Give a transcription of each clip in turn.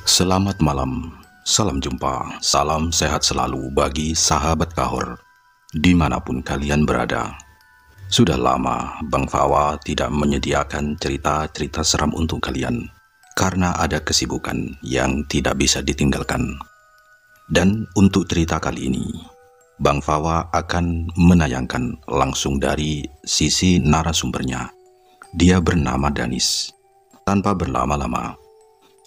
Selamat malam, salam jumpa, salam sehat selalu bagi sahabat Kahor, dimanapun kalian berada. Sudah lama Bang Fawa tidak menyediakan cerita-cerita seram untuk kalian, karena ada kesibukan yang tidak bisa ditinggalkan. Dan untuk cerita kali ini, Bang Fawa akan menayangkan langsung dari sisi narasumbernya. Dia bernama Danis. Tanpa berlama-lama,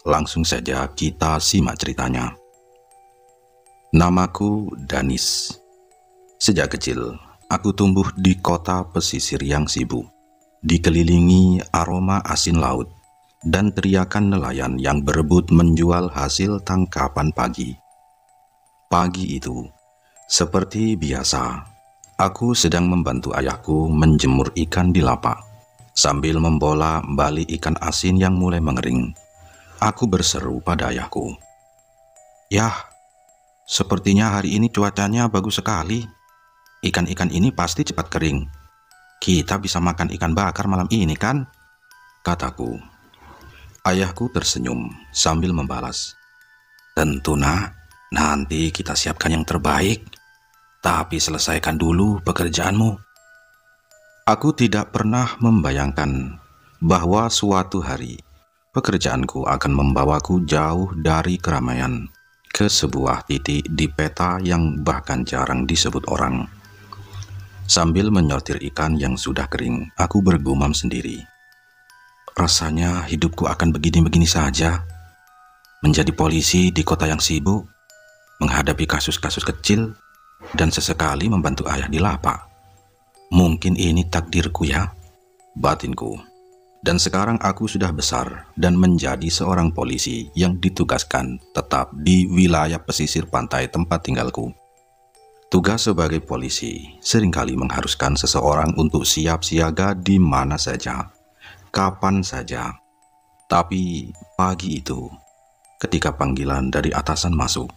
langsung saja kita simak ceritanya. Namaku Danis. Sejak kecil, aku tumbuh di kota pesisir yang sibuk, dikelilingi aroma asin laut dan teriakan nelayan yang berebut menjual hasil tangkapan pagi. Pagi itu, seperti biasa, aku sedang membantu ayahku menjemur ikan di lapak. Sambil membola balik ikan asin yang mulai mengering, aku berseru pada ayahku, "Yah, sepertinya hari ini cuacanya bagus sekali. Ikan-ikan ini pasti cepat kering. Kita bisa makan ikan bakar malam ini kan?" kataku. Ayahku tersenyum sambil membalas, "Tentu nak, nanti kita siapkan yang terbaik. Tapi selesaikan dulu pekerjaanmu." Aku tidak pernah membayangkan bahwa suatu hari pekerjaanku akan membawaku jauh dari keramaian ke sebuah titik di peta yang bahkan jarang disebut orang. Sambil menyortir ikan yang sudah kering, aku bergumam sendiri. Rasanya hidupku akan begini-begini saja. Menjadi polisi di kota yang sibuk, menghadapi kasus-kasus kecil, dan sesekali membantu ayah di lapak. Mungkin ini takdirku ya, batinku. Dan sekarang aku sudah besar dan menjadi seorang polisi yang ditugaskan tetap di wilayah pesisir pantai tempat tinggalku. Tugas sebagai polisi seringkali mengharuskan seseorang untuk siap siaga di mana saja, kapan saja. Tapi pagi itu, ketika panggilan dari atasan masuk,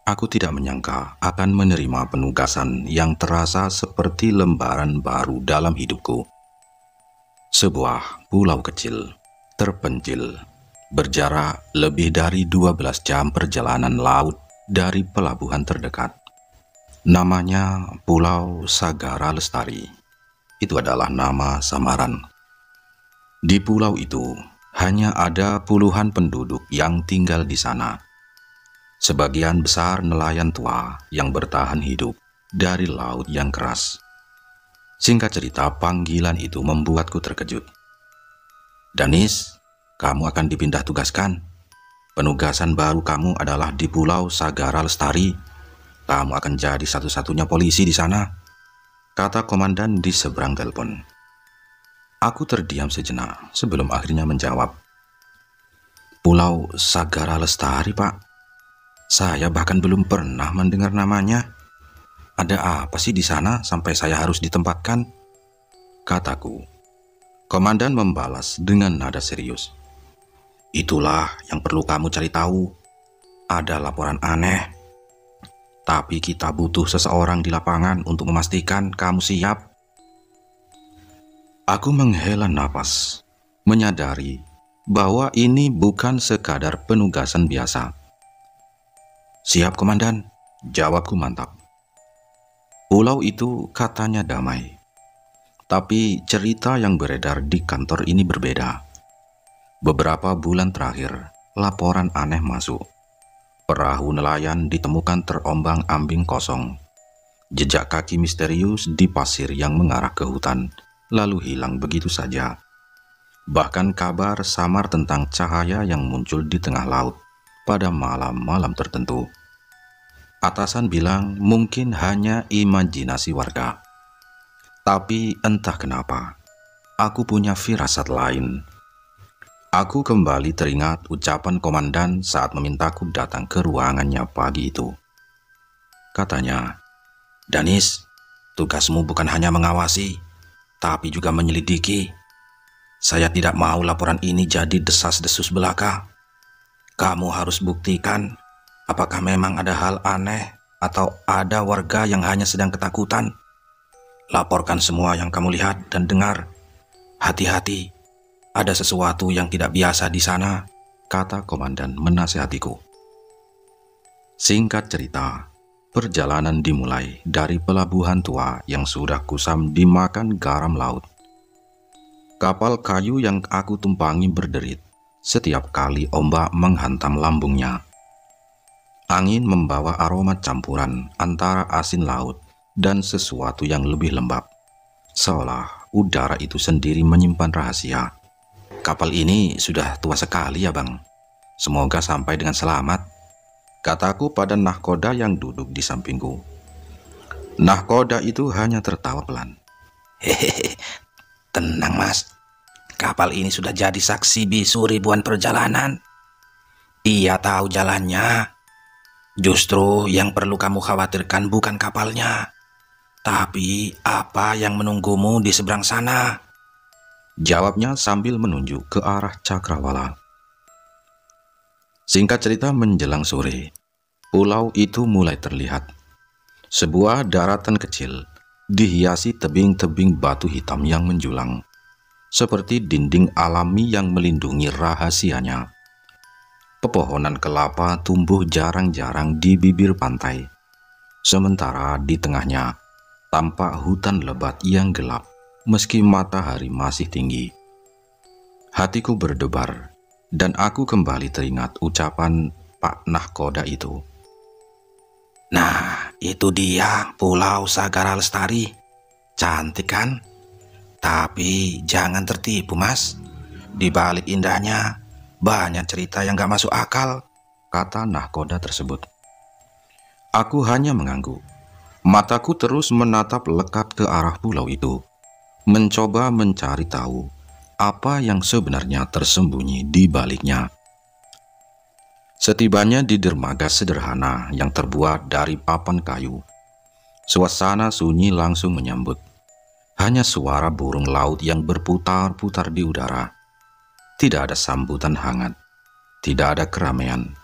aku tidak menyangka akan menerima penugasan yang terasa seperti lembaran baru dalam hidupku. Sebuah pulau kecil, terpencil, berjarak lebih dari 12 jam perjalanan laut dari pelabuhan terdekat. Namanya Pulau Sagara Lestari. Itu adalah nama samaran. Di pulau itu hanya ada puluhan penduduk yang tinggal di sana. Sebagian besar nelayan tua yang bertahan hidup dari laut yang keras. Singkat cerita, panggilan itu membuatku terkejut. "Danis, kamu akan dipindah tugaskan. Penugasan baru kamu adalah di Pulau Sagara Lestari. Kamu akan jadi satu-satunya polisi di sana," kata komandan di seberang telepon. Aku terdiam sejenak sebelum akhirnya menjawab, "Pulau Sagara Lestari, Pak. Saya bahkan belum pernah mendengar namanya. Ada apa sih di sana sampai saya harus ditempatkan?" kataku. Komandan membalas dengan nada serius, "Itulah yang perlu kamu cari tahu. Ada laporan aneh. Tapi kita butuh seseorang di lapangan untuk memastikan kamu siap." Aku menghela napas, menyadari bahwa ini bukan sekadar penugasan biasa. "Siap, komandan," jawabku mantap. Pulau itu katanya damai, tapi cerita yang beredar di kantor ini berbeda. Beberapa bulan terakhir, laporan aneh masuk. Perahu nelayan ditemukan terombang-ambing kosong. Jejak kaki misterius di pasir yang mengarah ke hutan, lalu hilang begitu saja. Bahkan kabar samar tentang cahaya yang muncul di tengah laut pada malam-malam tertentu. Atasan bilang mungkin hanya imajinasi warga. Tapi entah kenapa, aku punya firasat lain. Aku kembali teringat ucapan komandan saat memintaku datang ke ruangannya pagi itu. Katanya, "Danis, tugasmu bukan hanya mengawasi, tapi juga menyelidiki. Saya tidak mau laporan ini jadi desas-desus belaka. Kamu harus buktikan apakah memang ada hal aneh atau ada warga yang hanya sedang ketakutan. Laporkan semua yang kamu lihat dan dengar. Hati-hati, ada sesuatu yang tidak biasa di sana. kata komandan menasihatiku. Singkat cerita, perjalanan dimulai dari pelabuhan tua yang sudah kusam dimakan garam laut. Kapal kayu yang aku tumpangi berderit setiap kali ombak menghantam lambungnya. Angin membawa aroma campuran antara asin laut dan sesuatu yang lebih lembab, seolah udara itu sendiri menyimpan rahasia. Kapal ini sudah tua sekali ya bang, semoga sampai dengan selamat, kataku pada nahkoda yang duduk di sampingku. Nahkoda itu hanya tertawa pelan. Hehehe, tenang mas, kapal ini sudah jadi saksi bisu ribuan perjalanan. Ia tahu jalannya. Justru yang perlu kamu khawatirkan bukan kapalnya, tapi apa yang menunggumu di seberang sana, jawabnya sambil menunjuk ke arah cakrawala. Singkat cerita, menjelang sore, pulau itu mulai terlihat. Sebuah daratan kecil dihiasi tebing-tebing batu hitam yang menjulang, seperti dinding alami yang melindungi rahasianya. Pepohonan kelapa tumbuh jarang-jarang di bibir pantai, sementara di tengahnya tampak hutan lebat yang gelap meski matahari masih tinggi. Hatiku berdebar dan aku kembali teringat ucapan Pak Nahkoda itu. Nah, itu dia Pulau Sagara Lestari. Cantik kan? Tapi jangan tertipu mas, di balik indahnya banyak cerita yang gak masuk akal, kata nahkoda tersebut. Aku hanya mengangguk. Mataku terus menatap lekat ke arah pulau itu, mencoba mencari tahu apa yang sebenarnya tersembunyi di baliknya. Setibanya di dermaga sederhana yang terbuat dari papan kayu, suasana sunyi langsung menyambut. Hanya suara burung laut yang berputar-putar di udara. Tidak ada sambutan hangat, tidak ada keramaian.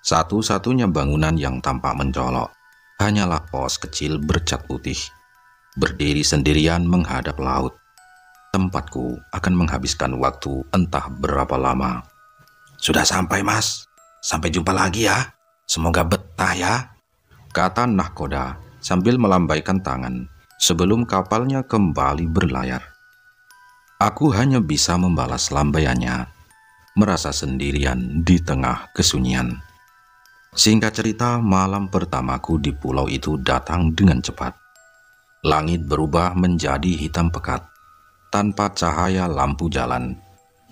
Satu-satunya bangunan yang tampak mencolok hanyalah pos kecil bercat putih, berdiri sendirian menghadap laut. Tempatku akan menghabiskan waktu entah berapa lama. Sudah sampai mas, sampai jumpa lagi ya, semoga betah ya, kata nahkoda sambil melambaikan tangan sebelum kapalnya kembali berlayar. Aku hanya bisa membalas lambaiannya, merasa sendirian di tengah kesunyian. Singkat cerita, malam pertamaku di pulau itu datang dengan cepat. Langit berubah menjadi hitam pekat, tanpa cahaya lampu jalan,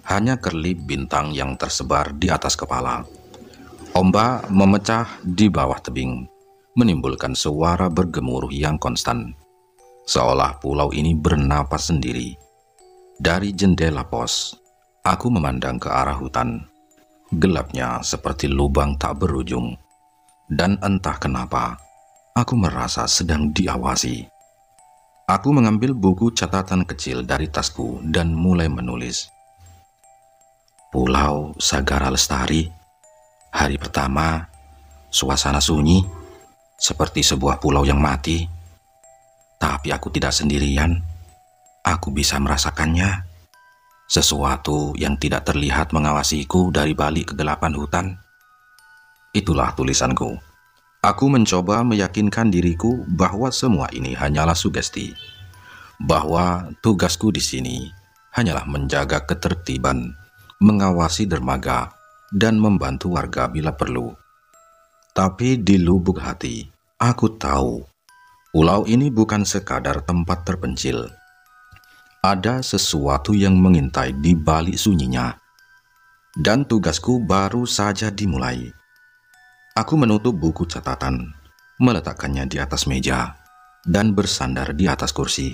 hanya kerlip bintang yang tersebar di atas kepala. Ombak memecah di bawah tebing, menimbulkan suara bergemuruh yang konstan, seolah pulau ini bernapas sendiri. Dari jendela pos, aku memandang ke arah hutan. Gelapnya seperti lubang tak berujung. Dan entah kenapa, aku merasa sedang diawasi. Aku mengambil buku catatan kecil dari tasku dan mulai menulis. Pulau Sagara Lestari, hari pertama, suasana sunyi, seperti sebuah pulau yang mati. Tapi aku tidak sendirian. Aku bisa merasakannya. Sesuatu yang tidak terlihat mengawasiku dari balik kegelapan hutan. Itulah tulisanku. Aku mencoba meyakinkan diriku bahwa semua ini hanyalah sugesti. Bahwa tugasku di sini hanyalah menjaga ketertiban, mengawasi dermaga, dan membantu warga bila perlu. Tapi di lubuk hati, aku tahu pulau ini bukan sekadar tempat terpencil. Ada sesuatu yang mengintai di balik sunyinya, dan tugasku baru saja dimulai. Aku menutup buku catatan, meletakkannya di atas meja, dan bersandar di atas kursi.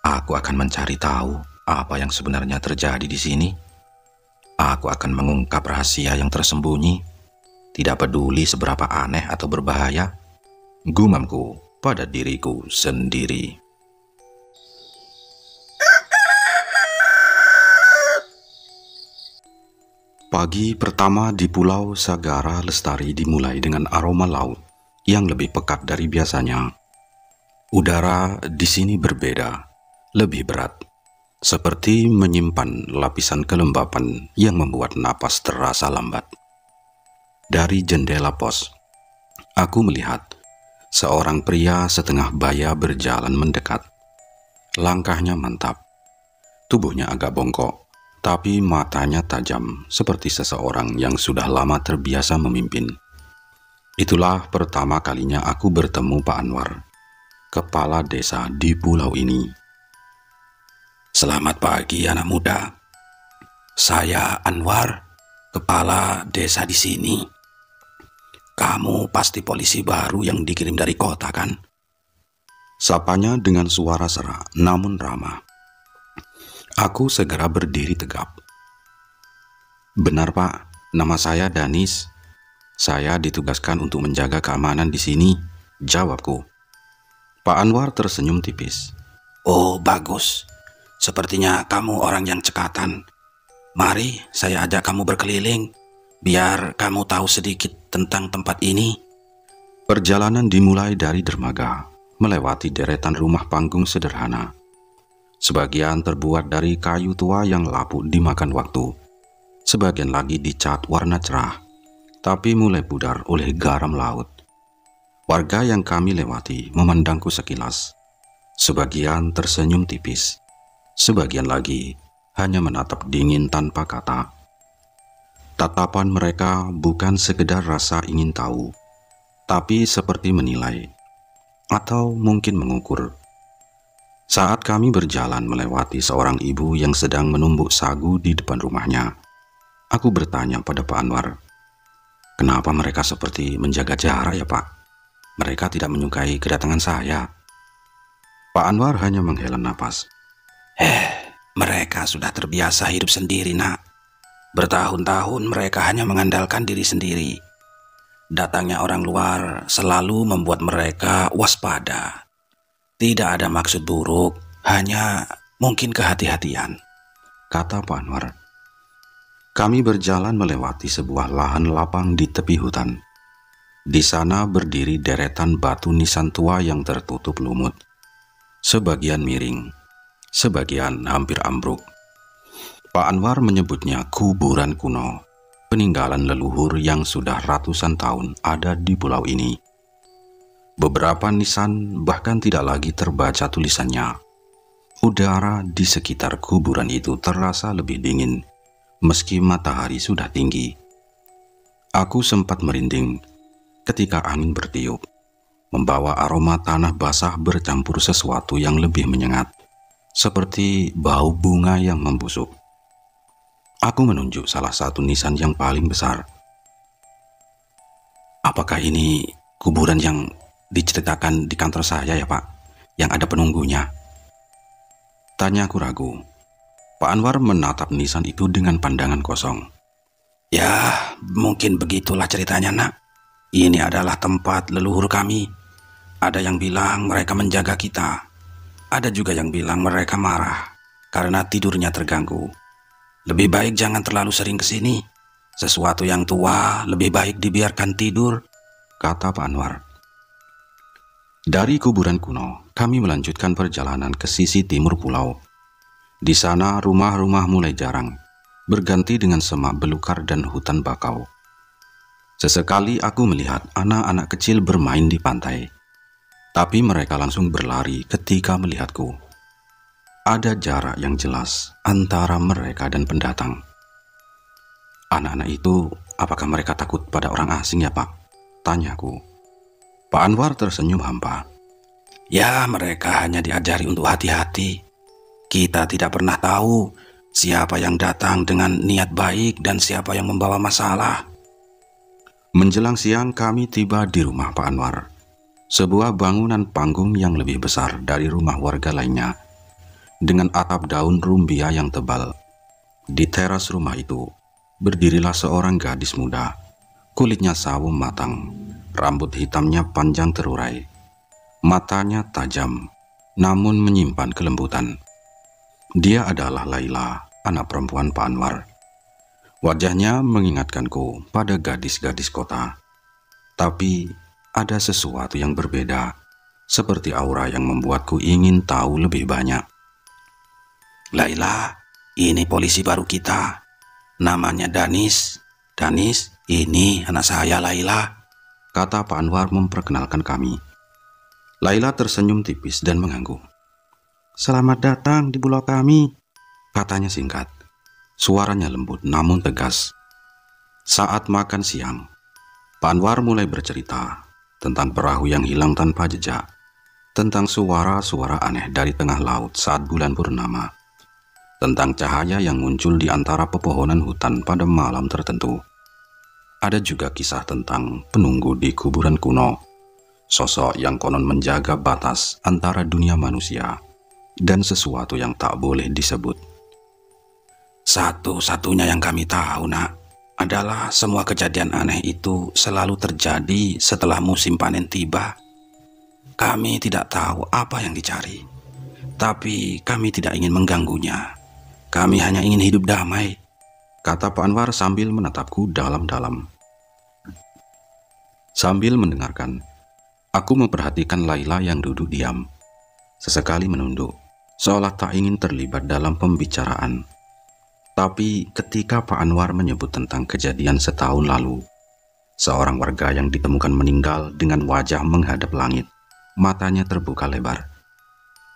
Aku akan mencari tahu apa yang sebenarnya terjadi di sini. Aku akan mengungkap rahasia yang tersembunyi, tidak peduli seberapa aneh atau berbahaya, gumamku pada diriku sendiri. Pagi pertama di Pulau Sagara Lestari dimulai dengan aroma laut yang lebih pekat dari biasanya. Udara di sini berbeda, lebih berat, seperti menyimpan lapisan kelembapan yang membuat napas terasa lambat. Dari jendela pos, aku melihat seorang pria setengah baya berjalan mendekat. Langkahnya mantap, tubuhnya agak bongkok, tapi matanya tajam seperti seseorang yang sudah lama terbiasa memimpin. Itulah pertama kalinya aku bertemu Pak Anwar, kepala desa di pulau ini. Selamat pagi anak muda. Saya Anwar, kepala desa di sini. Kamu pasti polisi baru yang dikirim dari kota kan? Sapanya dengan suara serak namun ramah. Aku segera berdiri tegap. Benar Pak, nama saya Danis. Saya ditugaskan untuk menjaga keamanan di sini, jawabku. Pak Anwar tersenyum tipis. Oh bagus, sepertinya kamu orang yang cekatan. Mari saya ajak kamu berkeliling, biar kamu tahu sedikit tentang tempat ini. Perjalanan dimulai dari dermaga, melewati deretan rumah panggung sederhana. Sebagian terbuat dari kayu tua yang lapuk dimakan waktu. Sebagian lagi dicat warna cerah, tapi mulai pudar oleh garam laut. Warga yang kami lewati memandangku sekilas. Sebagian tersenyum tipis, sebagian lagi hanya menatap dingin tanpa kata. Tatapan mereka bukan sekedar rasa ingin tahu, tapi seperti menilai, atau mungkin mengukur. Saat kami berjalan melewati seorang ibu yang sedang menumbuk sagu di depan rumahnya, aku bertanya pada Pak Anwar, kenapa mereka seperti menjaga jarak ya Pak? Mereka tidak menyukai kedatangan saya. Pak Anwar hanya menghela napas. Mereka sudah terbiasa hidup sendiri nak. Bertahun-tahun mereka hanya mengandalkan diri sendiri. Datangnya orang luar selalu membuat mereka waspada. Tidak ada maksud buruk, hanya mungkin kehati-hatian, kata Pak Anwar. Kami berjalan melewati sebuah lahan lapang di tepi hutan. Di sana berdiri deretan batu nisan tua yang tertutup lumut. Sebagian miring, sebagian hampir ambruk. Pak Anwar menyebutnya kuburan kuno, peninggalan leluhur yang sudah ratusan tahun ada di pulau ini. Beberapa nisan bahkan tidak lagi terbaca tulisannya. Udara di sekitar kuburan itu terasa lebih dingin, meski matahari sudah tinggi. Aku sempat merinding ketika angin bertiup, membawa aroma tanah basah bercampur sesuatu yang lebih menyengat, seperti bau bunga yang membusuk. Aku menunjuk salah satu nisan yang paling besar. Apakah ini kuburan yang diceritakan di kantor saya ya Pak, yang ada penunggunya? Tanyaku ragu. Pak Anwar menatap nisan itu dengan pandangan kosong. Ya, mungkin begitulah ceritanya nak. Ini adalah tempat leluhur kami. Ada yang bilang mereka menjaga kita. Ada juga yang bilang mereka marah karena tidurnya terganggu. Lebih baik jangan terlalu sering ke sini. Sesuatu yang tua lebih baik dibiarkan tidur, kata Pak Anwar. Dari kuburan kuno, kami melanjutkan perjalanan ke sisi timur pulau. Di sana rumah-rumah mulai jarang, berganti dengan semak belukar dan hutan bakau. Sesekali aku melihat anak-anak kecil bermain di pantai, tapi mereka langsung berlari ketika melihatku. Ada jarak yang jelas antara mereka dan pendatang. Anak-anak itu, apakah mereka takut pada orang asing ya Pak? Tanyaku. Pak Anwar tersenyum hampa. Ya, mereka hanya diajari untuk hati-hati. Kita tidak pernah tahu siapa yang datang dengan niat baik dan siapa yang membawa masalah. Menjelang siang kami tiba di rumah Pak Anwar. Sebuah bangunan panggung yang lebih besar dari rumah warga lainnya, dengan atap daun rumbia yang tebal. Di teras rumah itu, berdirilah seorang gadis muda. Kulitnya sawo matang, rambut hitamnya panjang terurai. Matanya tajam, namun menyimpan kelembutan. Dia adalah Laila, anak perempuan Pak Anwar. Wajahnya mengingatkanku pada gadis-gadis kota. Tapi ada sesuatu yang berbeda, seperti aura yang membuatku ingin tahu lebih banyak. Laila, ini polisi baru kita. Namanya Danis. Danis, ini anak saya Laila, kata Pak Anwar memperkenalkan kami. Laila tersenyum tipis dan mengangguk. Selamat datang di pulau kami, katanya singkat. Suaranya lembut namun tegas. Saat makan siang, Pak Anwar mulai bercerita tentang perahu yang hilang tanpa jejak, tentang suara-suara aneh dari tengah laut saat bulan purnama, tentang cahaya yang muncul di antara pepohonan hutan pada malam tertentu. Ada juga kisah tentang penunggu di kuburan kuno, sosok yang konon menjaga batas antara dunia manusia dan sesuatu yang tak boleh disebut. Satu-satunya yang kami tahu, Nak, adalah semua kejadian aneh itu selalu terjadi setelah musim panen tiba. Kami tidak tahu apa yang dicari, tapi kami tidak ingin mengganggunya. Kami hanya ingin hidup damai, kata Pak Anwar sambil menatapku dalam-dalam. Sambil mendengarkan, aku memperhatikan Laila yang duduk diam. Sesekali menunduk, seolah tak ingin terlibat dalam pembicaraan. Tapi ketika Pak Anwar menyebut tentang kejadian setahun lalu, seorang warga yang ditemukan meninggal dengan wajah menghadap langit, matanya terbuka lebar.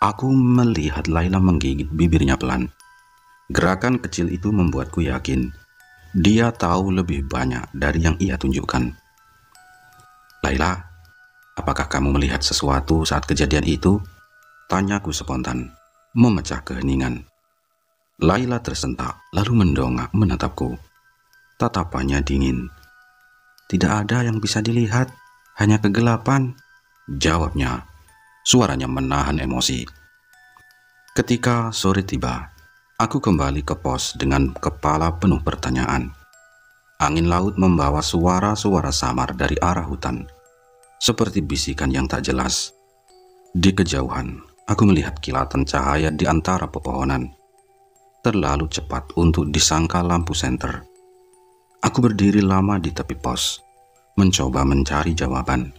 Aku melihat Laila menggigit bibirnya pelan. Gerakan kecil itu membuatku yakin dia tahu lebih banyak dari yang ia tunjukkan. Laila, apakah kamu melihat sesuatu saat kejadian itu? Tanyaku spontan, memecah keheningan. Laila tersentak, lalu mendongak menatapku. Tatapannya dingin. Tidak ada yang bisa dilihat, hanya kegelapan, jawabnya. Suaranya menahan emosi. Ketika sore tiba, aku kembali ke pos dengan kepala penuh pertanyaan. Angin laut membawa suara-suara samar dari arah hutan, seperti bisikan yang tak jelas. Di kejauhan, aku melihat kilatan cahaya di antara pepohonan. Terlalu cepat untuk disangka lampu senter. Aku berdiri lama di tepi pos, mencoba mencari jawaban.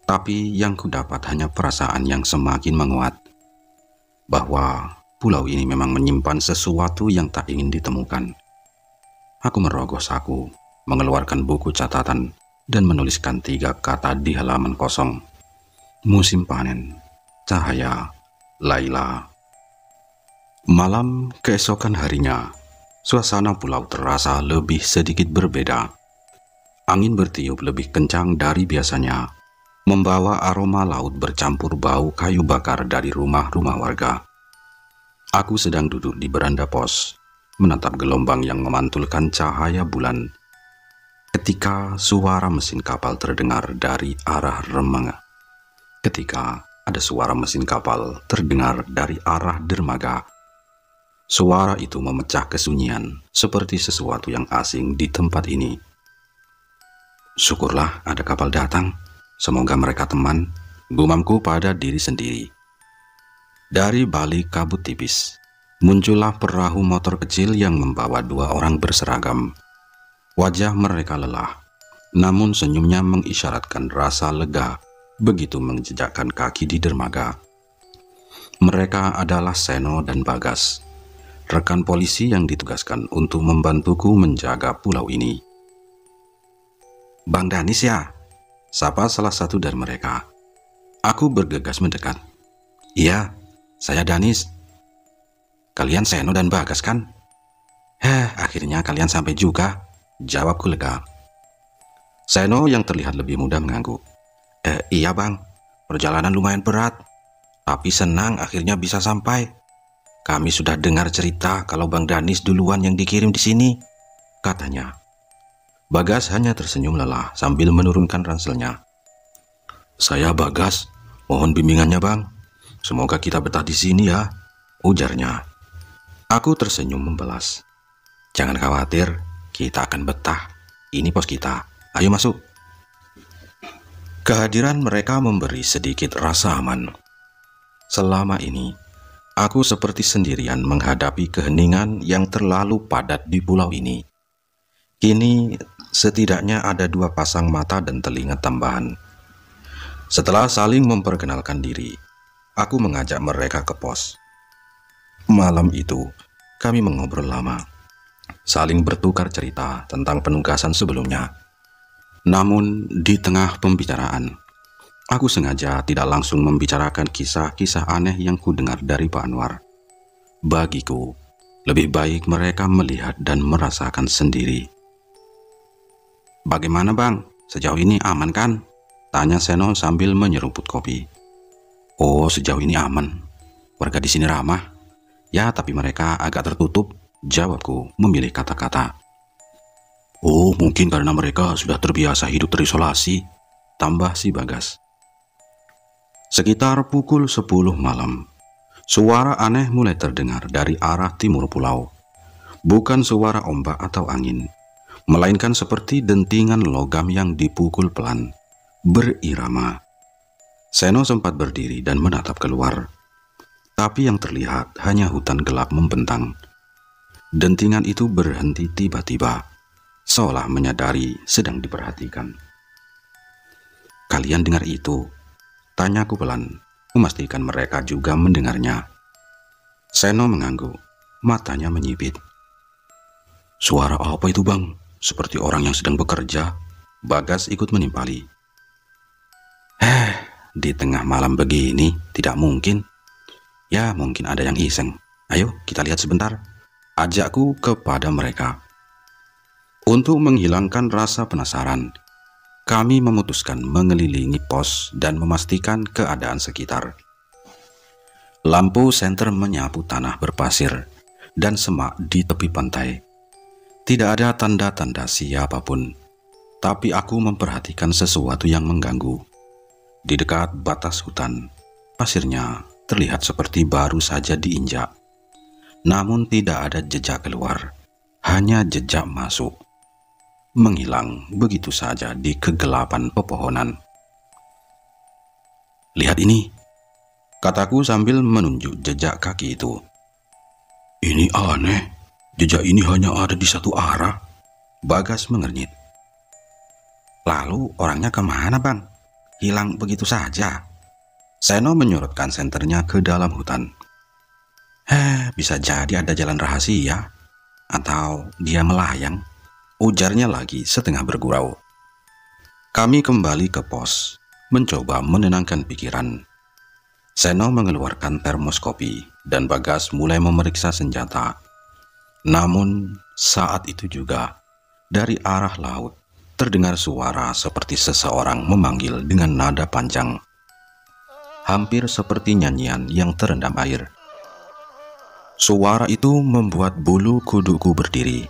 Tapi yang kudapat hanya perasaan yang semakin menguat, bahwa pulau ini memang menyimpan sesuatu yang tak ingin ditemukan. Aku merogoh saku, mengeluarkan buku catatan, dan menuliskan 3 kata di halaman kosong. Musim panen, cahaya, Laila. Malam keesokan harinya, suasana pulau terasa lebih sedikit berbeda. Angin bertiup lebih kencang dari biasanya, membawa aroma laut bercampur bau kayu bakar dari rumah-rumah warga. Aku sedang duduk di beranda pos, menatap gelombang yang memantulkan cahaya bulan, ketika suara mesin kapal terdengar dari arah Remanga. Ketika ada suara mesin kapal terdengar dari arah dermaga. Suara itu memecah kesunyian, seperti sesuatu yang asing di tempat ini. Syukurlah ada kapal datang, semoga mereka teman, gumamku pada diri sendiri. Dari balik kabut tipis, muncullah perahu motor kecil yang membawa 2 orang berseragam. Wajah mereka lelah, namun senyumnya mengisyaratkan rasa lega begitu menjejakkan kaki di dermaga. Mereka adalah Seno dan Bagas, rekan polisi yang ditugaskan untuk membantuku menjaga pulau ini. Bang Danis ya? Sapa salah satu dari mereka. Aku bergegas mendekat. Iya, saya Danis. Kalian Seno dan Bagas kan? Akhirnya kalian sampai juga, jawabku lega. Seno yang terlihat lebih muda mengangguk. Iya bang, perjalanan lumayan berat, tapi senang akhirnya bisa sampai. Kami sudah dengar cerita kalau Bang Danis duluan yang dikirim di sini, katanya. Bagas hanya tersenyum lelah sambil menurunkan ranselnya. Saya Bagas, mohon bimbingannya bang. Semoga kita betah di sini ya, ujarnya. Aku tersenyum membalas. Jangan khawatir, kita akan betah. Ini pos kita, ayo masuk. Kehadiran mereka memberi sedikit rasa aman. Selama ini, aku seperti sendirian menghadapi keheningan yang terlalu padat di pulau ini. Kini setidaknya ada 2 pasang mata dan telinga tambahan. Setelah saling memperkenalkan diri, aku mengajak mereka ke pos. Malam itu, kami mengobrol lama, saling bertukar cerita tentang penugasan sebelumnya. Namun, di tengah pembicaraan, aku sengaja tidak langsung membicarakan kisah-kisah aneh yang kudengar dari Pak Anwar. Bagiku, lebih baik mereka melihat dan merasakan sendiri. "Bagaimana Bang? Sejauh ini aman kan?" tanya Seno sambil menyeruput kopi. "Oh, sejauh ini aman. Warga di sini ramah. Ya, tapi mereka agak tertutup," jawabku memilih kata-kata. "Oh, mungkin karena mereka sudah terbiasa hidup terisolasi," tambah si Bagas. Sekitar pukul 10 malam, suara aneh mulai terdengar dari arah timur pulau. Bukan suara ombak atau angin, melainkan seperti dentingan logam yang dipukul pelan, berirama. Seno sempat berdiri dan menatap keluar, tapi yang terlihat hanya hutan gelap membentang. Dentingan itu berhenti tiba-tiba, seolah menyadari sedang diperhatikan. "Kalian dengar itu?" tanyaku pelan, memastikan mereka juga mendengarnya. Seno mengangguk, matanya menyipit. "Suara apa itu Bang? Seperti orang yang sedang bekerja." Bagas ikut menimpali. Di tengah malam begini tidak mungkin. Ya, mungkin ada yang iseng. Ayo kita lihat sebentar," ajakku kepada mereka. Untuk menghilangkan rasa penasaran, kami memutuskan mengelilingi pos dan memastikan keadaan sekitar. Lampu senter menyapu tanah berpasir dan semak di tepi pantai. Tidak ada tanda-tanda siapapun, tapi aku memperhatikan sesuatu yang mengganggu. Di dekat batas hutan, pasirnya terlihat seperti baru saja diinjak. Namun tidak ada jejak keluar, hanya jejak masuk. Menghilang begitu saja di kegelapan pepohonan. "Lihat ini," kataku sambil menunjuk jejak kaki itu. "Ini aneh, jejak ini hanya ada di satu arah," Bagas mengernyit. "Lalu orangnya kemana Bang? Hilang begitu saja?" Seno menyorotkan senternya ke dalam hutan. Bisa jadi ada jalan rahasia, atau dia melayang," ujarnya lagi setengah bergurau. Kami kembali ke pos, mencoba menenangkan pikiran. Seno mengeluarkan termos kopi dan Bagas mulai memeriksa senjata. Namun saat itu juga, dari arah laut, terdengar suara seperti seseorang memanggil dengan nada panjang. Hampir seperti nyanyian yang terendam air. Suara itu membuat bulu kuduku berdiri.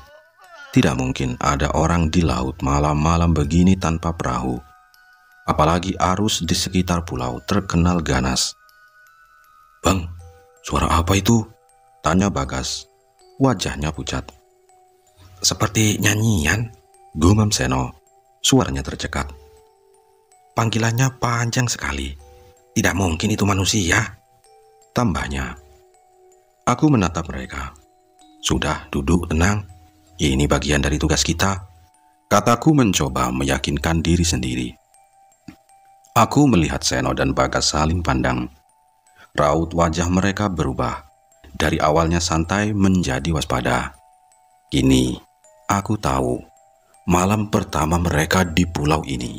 Tidak mungkin ada orang di laut malam-malam begini tanpa perahu. Apalagi arus di sekitar pulau terkenal ganas. "Bang, suara apa itu?" tanya Bagas. Wajahnya pucat. "Seperti nyanyian," gumam Seno. Suaranya tercekat. "Panggilannya panjang sekali. Tidak mungkin itu manusia," tambahnya. Aku menatap mereka. "Sudah, duduk tenang. Ini bagian dari tugas kita," kataku mencoba meyakinkan diri sendiri. Aku melihat Seno dan Bagas saling pandang. Raut wajah mereka berubah. Dari awalnya santai menjadi waspada. Kini, aku tahu malam pertama mereka di pulau ini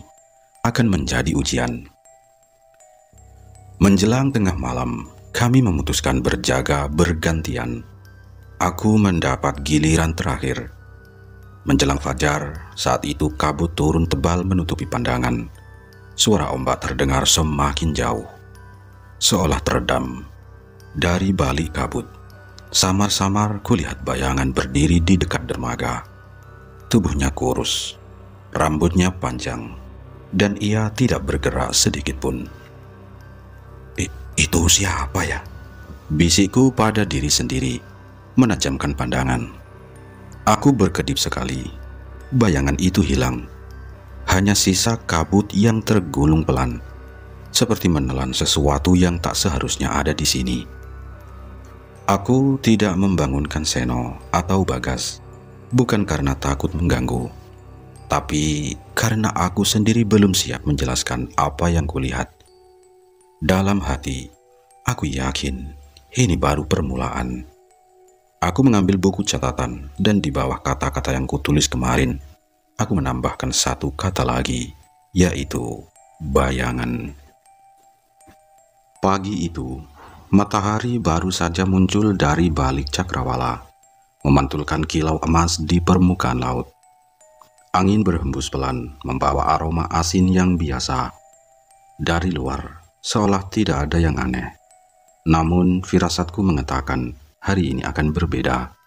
akan menjadi ujian. Menjelang tengah malam, kami memutuskan berjaga bergantian. Aku mendapat giliran terakhir. Menjelang fajar, saat itu kabut turun tebal menutupi pandangan. Suara ombak terdengar semakin jauh, seolah teredam. Dari balik kabut, samar-samar kulihat bayangan berdiri di dekat dermaga. Tubuhnya kurus, rambutnya panjang, dan ia tidak bergerak sedikit pun. "Itu siapa ya?" bisikku pada diri sendiri, menajamkan pandangan. Aku berkedip sekali. Bayangan itu hilang. Hanya sisa kabut yang tergulung pelan, seperti menelan sesuatu yang tak seharusnya ada di sini. Aku tidak membangunkan Seno atau Bagas, bukan karena takut mengganggu, tapi karena aku sendiri belum siap menjelaskan apa yang kulihat. Dalam hati, aku yakin Ini baru permulaan. Aku mengambil buku catatan dan di bawah kata-kata yang kutulis kemarin, aku menambahkan satu kata lagi, yaitu bayangan. Pagi itu, matahari baru saja muncul dari balik cakrawala, memantulkan kilau emas di permukaan laut. Angin berhembus pelan, membawa aroma asin yang biasa. Dari luar, seolah tidak ada yang aneh. Namun, firasatku mengatakan hari ini akan berbeda.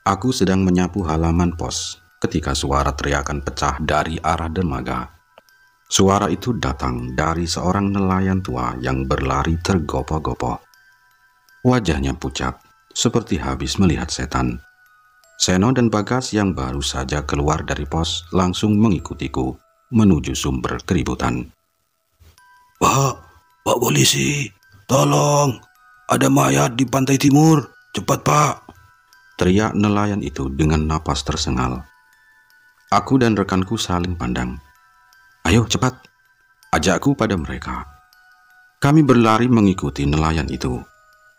Aku sedang menyapu halaman pos ketika suara teriakan pecah dari arah dermaga. Suara itu datang dari seorang nelayan tua yang berlari tergopoh-gopoh. Wajahnya pucat, seperti habis melihat setan. Seno dan Bagas yang baru saja keluar dari pos langsung mengikutiku menuju sumber keributan. Pak polisi, tolong, ada mayat di pantai timur, cepat Pak, teriak nelayan itu dengan napas tersengal. Aku dan rekanku saling pandang. Ayo cepat, ajakku pada mereka. Kami berlari mengikuti nelayan itu,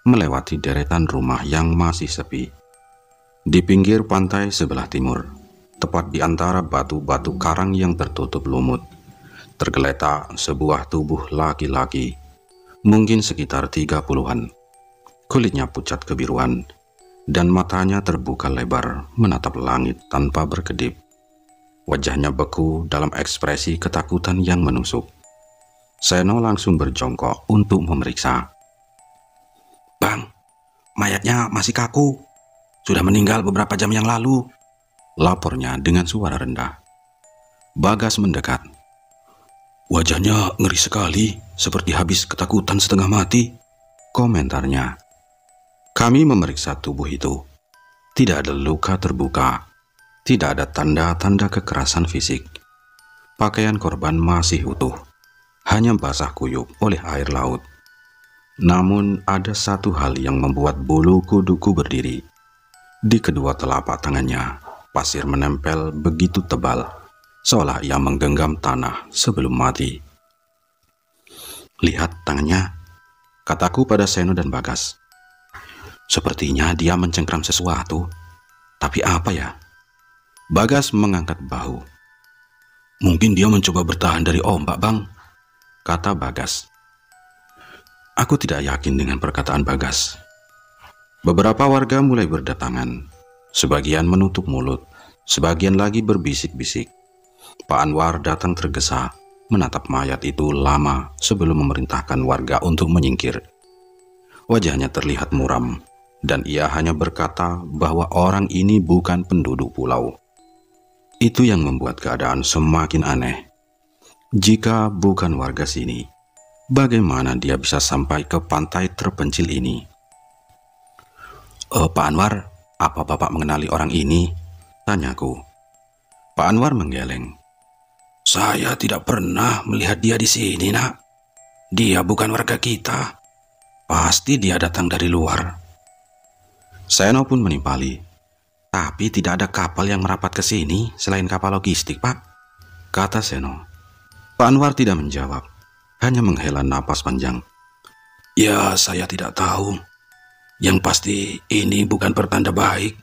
melewati deretan rumah yang masih sepi. Di pinggir pantai sebelah timur, tepat di antara batu-batu karang yang tertutup lumut, tergeletak sebuah tubuh laki-laki, mungkin sekitar 30-an. Kulitnya pucat kebiruan, dan matanya terbuka lebar menatap langit tanpa berkedip. Wajahnya beku dalam ekspresi ketakutan yang menusuk. Seno langsung berjongkok untuk memeriksa. Bang, mayatnya masih kaku. Sudah meninggal beberapa jam yang lalu, lapornya dengan suara rendah. Bagas mendekat. Wajahnya ngeri sekali, seperti habis ketakutan setengah mati, komentarnya. Kami memeriksa tubuh itu. Tidak ada luka terbuka. Tidak ada tanda-tanda kekerasan fisik. Pakaian korban masih utuh, hanya basah kuyup oleh air laut. Namun ada satu hal yang membuat bulu kuduku berdiri. Di kedua telapak tangannya, pasir menempel begitu tebal, seolah ia menggenggam tanah sebelum mati. Lihat tangannya, kataku pada Seno dan Bagas. Sepertinya dia mencengkram sesuatu, tapi apa ya? Bagas mengangkat bahu. Mungkin dia mencoba bertahan dari ombak, Bang, kata Bagas. Aku tidak yakin dengan perkataan Bagas. Beberapa warga mulai berdatangan. Sebagian menutup mulut, sebagian lagi berbisik-bisik. Pak Anwar datang tergesa, menatap mayat itu lama sebelum memerintahkan warga untuk menyingkir. Wajahnya terlihat muram, dan ia hanya berkata bahwa orang ini bukan penduduk pulau. Itu yang membuat keadaan semakin aneh. Jika bukan warga sini, bagaimana dia bisa sampai ke pantai terpencil ini? Pak Anwar, apa Bapak mengenali orang ini? Tanyaku. Pak Anwar menggeleng. Saya tidak pernah melihat dia di sini, Nak. Dia bukan warga kita. Pasti dia datang dari luar. Seno pun menimpali. Tapi tidak ada kapal yang merapat ke sini selain kapal logistik, Pak, kata Seno. Pak Anwar tidak menjawab, hanya menghela napas panjang. Ya, saya tidak tahu. Yang pasti ini bukan pertanda baik.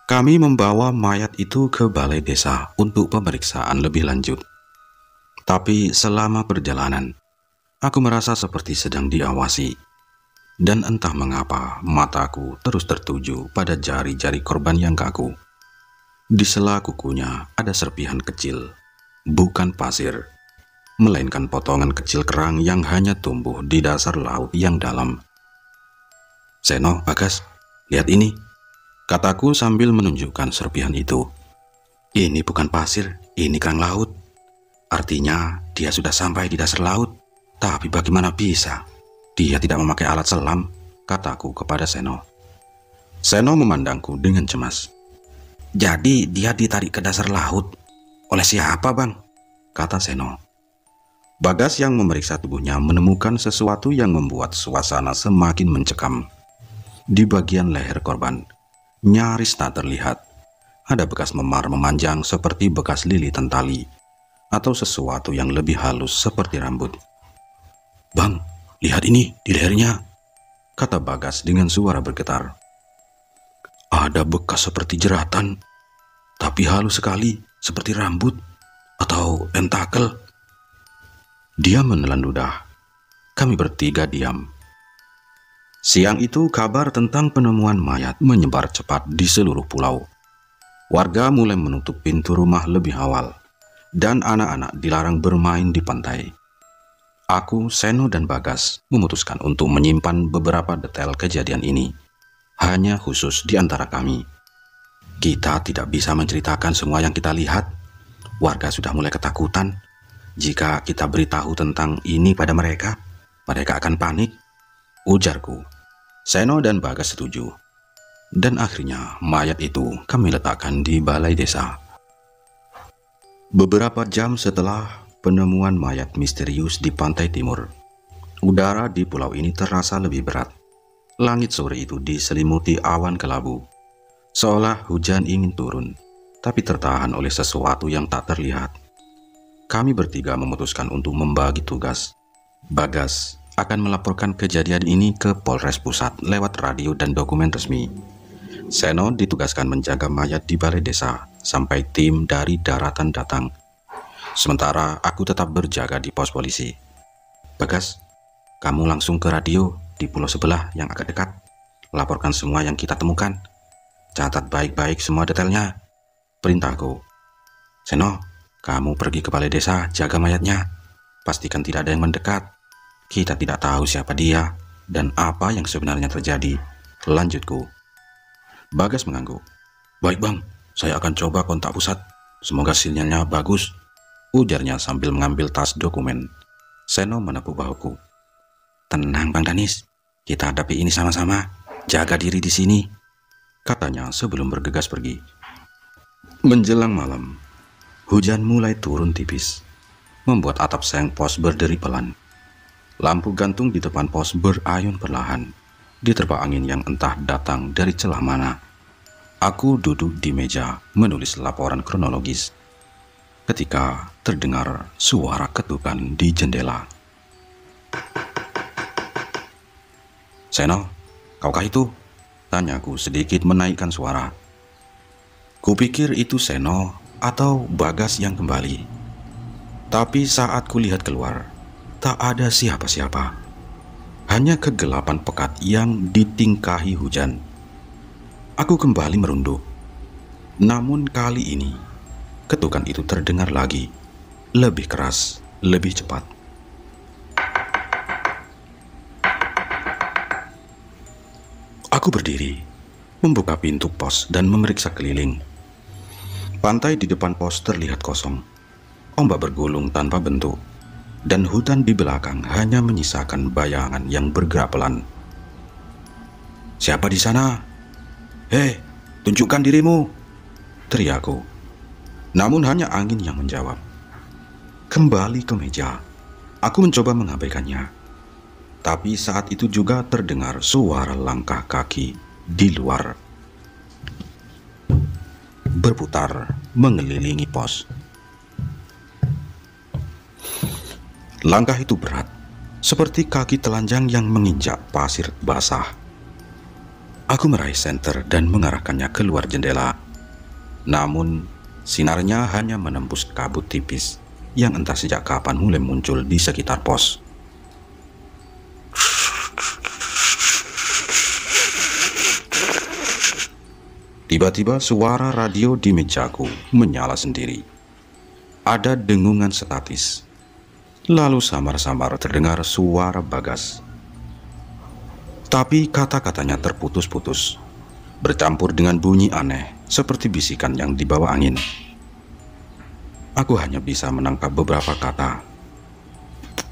Kami membawa mayat itu ke balai desa untuk pemeriksaan lebih lanjut. Tapi selama perjalanan, aku merasa seperti sedang diawasi. Dan entah mengapa mataku terus tertuju pada jari-jari korban yang kaku. Di sela kukunya ada serpihan kecil, bukan pasir, melainkan potongan kecil kerang yang hanya tumbuh di dasar laut yang dalam. Seno, Bagas, lihat ini, kataku sambil menunjukkan serpihan itu. Ini bukan pasir, ini kerang laut. Artinya dia sudah sampai di dasar laut. Tapi bagaimana bisa? Dia tidak memakai alat selam, kataku kepada Seno. Seno memandangku dengan cemas. Jadi dia ditarik ke dasar laut. Oleh siapa, Bang? Kata Seno. Bagas yang memeriksa tubuhnya menemukan sesuatu yang membuat suasana semakin mencekam. Di bagian leher korban, nyaris tak terlihat. Ada bekas memar memanjang seperti bekas lilitan tali, atau sesuatu yang lebih halus seperti rambut. Bang, lihat ini di lehernya. kata Bagas dengan suara bergetar. Ada bekas seperti jeratan, tapi halus sekali, seperti rambut atau tentakel. Dia menelan ludah. Kami bertiga diam. Siang itu kabar tentang penemuan mayat menyebar cepat di seluruh pulau. Warga mulai menutup pintu rumah lebih awal, dan anak-anak dilarang bermain di pantai. Aku, Seno, dan Bagas memutuskan untuk menyimpan beberapa detail kejadian ini, hanya khusus di antara kami. Kita tidak bisa menceritakan semua yang kita lihat. Warga sudah mulai ketakutan. Jika kita beritahu tentang ini pada mereka, mereka akan panik, ujarku. Seno dan Bagas setuju. Dan akhirnya mayat itu kami letakkan di balai desa. Beberapa jam setelah penemuan mayat misterius di pantai timur, udara di pulau ini terasa lebih berat. Langit sore itu diselimuti awan kelabu, seolah hujan ingin turun, tapi tertahan oleh sesuatu yang tak terlihat. Kami bertiga memutuskan untuk membagi tugas. Bagas akan melaporkan kejadian ini ke Polres Pusat lewat radio dan dokumen resmi. Seno ditugaskan menjaga mayat di balai desa sampai tim dari daratan datang. Sementara aku tetap berjaga di pos polisi. Bagas, kamu langsung ke radio di pulau sebelah yang agak dekat. Laporkan semua yang kita temukan. Catat baik-baik semua detailnya. Perintahku. Seno, kamu pergi ke balai desa, jaga mayatnya. Pastikan tidak ada yang mendekat. Kita tidak tahu siapa dia dan apa yang sebenarnya terjadi. Lanjutku. Bagas mengangguk. Baik bang, saya akan coba kontak pusat. Semoga sinyalnya bagus, ujarnya sambil mengambil tas dokumen. Seno menepuk bahuku. Tenang Bang Danis, kita hadapi ini sama-sama. Jaga diri di sini, katanya sebelum bergegas pergi. Menjelang malam, hujan mulai turun tipis, membuat atap seng pos berderi pelan. Lampu gantung di depan pos berayun perlahan, diterpa angin yang entah datang dari celah mana. Aku duduk di meja menulis laporan kronologis, ketika terdengar suara ketukan di jendela. Seno, kaukah itu? Tanyaku sedikit menaikkan suara. Kupikir itu Seno atau Bagas yang kembali. Tapi saat kulihat keluar, tak ada siapa-siapa. Hanya kegelapan pekat yang ditingkahi hujan. Aku kembali merunduk. Namun kali ini, ketukan itu terdengar lagi. Lebih keras, lebih cepat. Aku berdiri, membuka pintu pos dan memeriksa keliling. Pantai di depan pos terlihat kosong. Ombak bergulung tanpa bentuk, dan hutan di belakang hanya menyisakan bayangan yang bergerak pelan. Siapa di sana? Hei, tunjukkan dirimu, teriakku. Namun hanya angin yang menjawab. Kembali ke meja, aku mencoba mengabaikannya. Tapi saat itu juga terdengar suara langkah kaki di luar, berputar mengelilingi pos. Langkah itu berat, seperti kaki telanjang yang menginjak pasir basah. Aku meraih senter dan mengarahkannya keluar jendela. Namun, sinarnya hanya menembus kabut tipis yang entah sejak kapan mulai muncul di sekitar pos. Tiba-tiba suara radio di mejaku menyala sendiri. Ada dengungan statis. Lalu samar-samar terdengar suara Bagas. Tapi kata-katanya terputus-putus, bercampur dengan bunyi aneh seperti bisikan yang dibawa angin. Aku hanya bisa menangkap beberapa kata.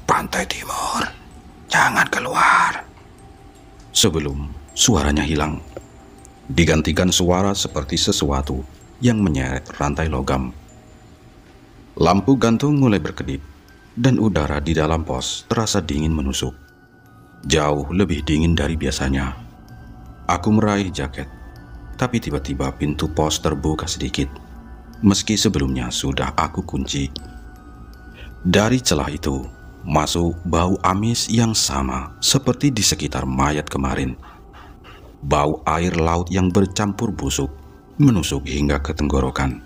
Pantai timur, jangan keluar. Sebelum suaranya hilang, digantikan suara seperti sesuatu yang menyeret rantai logam. Lampu gantung mulai berkedip, dan udara di dalam pos terasa dingin menusuk. Jauh lebih dingin dari biasanya. Aku meraih jaket, tapi tiba-tiba pintu pos terbuka sedikit, meski sebelumnya sudah aku kunci. Dari celah itu, masuk bau amis yang sama seperti di sekitar mayat kemarin. Bau air laut yang bercampur busuk menusuk hingga ke tenggorokan.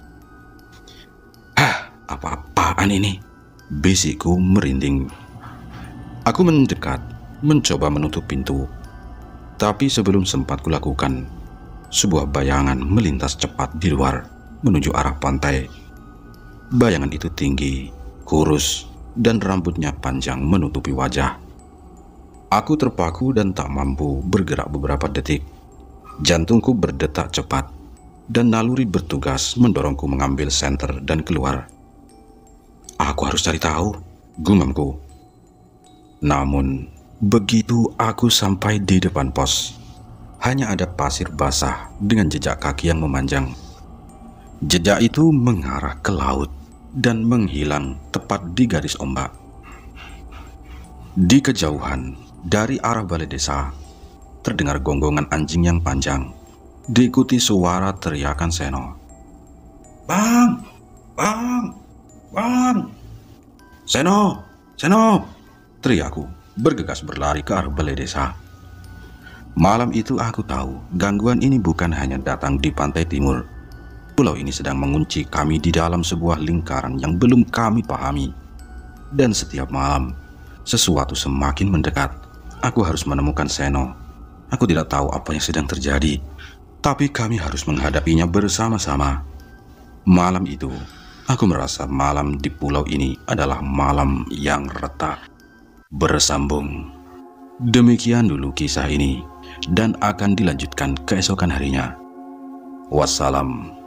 Apa-apaan ini? Bisikku merinding. Aku mendekat, mencoba menutup pintu. Tapi sebelum sempat kulakukan, sebuah bayangan melintas cepat di luar menuju arah pantai. Bayangan itu tinggi, kurus, dan rambutnya panjang menutupi wajah. Aku terpaku dan tak mampu bergerak beberapa detik. Jantungku berdetak cepat, dan naluri bertugas mendorongku mengambil senter dan keluar. Aku harus cari tahu, gumamku. Namun, begitu aku sampai di depan pos, hanya ada pasir basah dengan jejak kaki yang memanjang. Jejak itu mengarah ke laut dan menghilang tepat di garis ombak. Di kejauhan, dari arah balai desa, terdengar gonggongan anjing yang panjang, diikuti suara teriakan Seno. Bang! Bang! Bang! Seno! Seno! Teriakku, bergegas berlari ke arah balai desa. Malam itu aku tahu gangguan ini bukan hanya datang di pantai timur. Pulau ini sedang mengunci kami di dalam sebuah lingkaran yang belum kami pahami. Dan setiap malam, sesuatu semakin mendekat. Aku harus menemukan Seno. Aku tidak tahu apa yang sedang terjadi, tapi kami harus menghadapinya bersama-sama. Malam itu, aku merasa malam di pulau ini adalah malam yang retak. Bersambung. Demikian dulu kisah ini, dan akan dilanjutkan keesokan harinya. Wassalam.